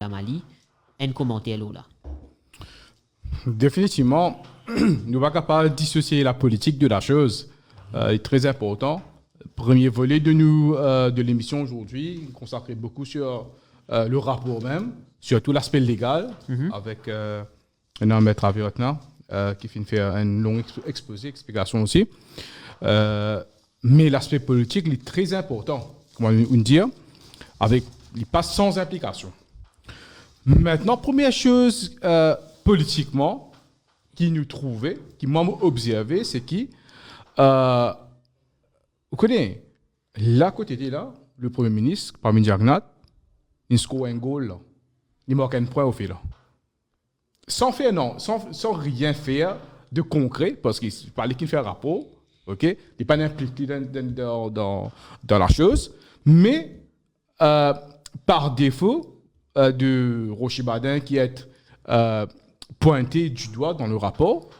la Mali. Un commentaire là. Définitivement, nous ne sommes pas capables de dissocier la politique de la chose. C'est très important. Premier volet de l'émission aujourd'hui, consacré beaucoup sur le rapport même, surtout l'aspect légal, avec un maître Avirotna, qui finit faire un long explication aussi. Mais l'aspect politique est très important, comment on dire, il passe sans implication. Maintenant, première chose, politiquement, qui nous trouvait, qui m'a observé, c'est qui, vous connaissez, là, côté de là, le Premier ministre, parmi Jagnat, il score un goal, là. Il marque un point au fait, là. Sans faire, non, sans rien faire de concret, parce qu'il parlait qu'il fait un rapport, ok? Il n'est pas impliqué dans la chose, mais par défaut de Rocher Badin qui est pointé du doigt dans le rapport,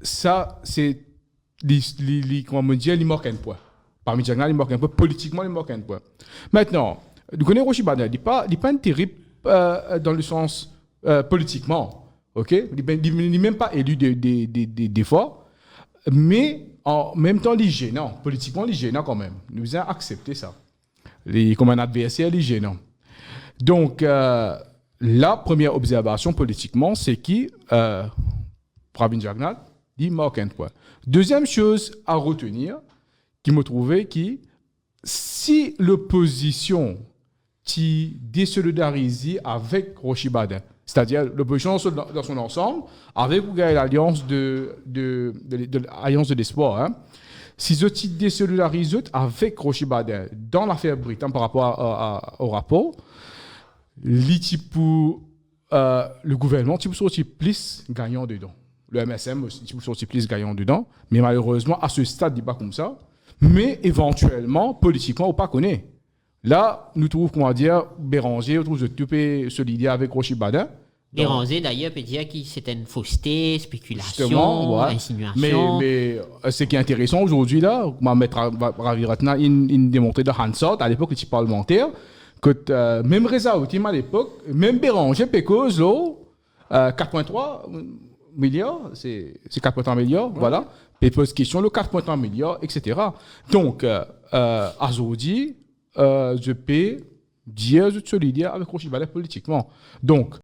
ça, c'est comment me dire, il manque un point. Parmi les gens, il manque un point. Politiquement, il manque un point. Maintenant, vous connaissez Rocher Badin, il n'est pas un terrible dans le sens politiquement. Ok? Il n'est même pas élu des fois, mais en même temps, il est gênant. Politiquement, il est gênant quand même. Nous avons accepté ça. Comme un adversaire, il est gênant. Donc, la première observation politiquement, c'est qui Pravin Jagnat, il manque un point. Deuxième chose à retenir, qui me trouvait qui, si l'opposition qui désolidarise avec Rocher Badin, c'est-à-dire l'opposition dans son ensemble, avec l'alliance de l'espoir, hein, si je te désolidarise avec Rocher Badin dans l'affaire Britannique par rapport au rapport, pour le gouvernement, tu peux sortir plus gagnant dedans. Le MSM, tu peux sortir plus gagnant dedans. Mais malheureusement, à ce stade, il n'est pas comme ça. Mais éventuellement, politiquement, on ne pas connaît. Là, nous trouvons, comment dire, Béranger, on trouve tout solidaire avec Rocher Badin. Béranger, d'ailleurs, peut dire que c'était une fausseté, spéculation, ouais. insinuation. Mais ce qui est intéressant aujourd'hui, là, Maître Raviratna, il démontrait de Hansard, à l'époque, le parlementaire, que même Reza Outim à l'époque, même Béranger, Pécose, 4,3 milliards, c'est 4,3 milliards, voilà. Et pose question, le 4,3 milliards, etc. Donc, aujourd'hui, je peux dire, je suis solidaire avec Rocher Badin politiquement. Donc,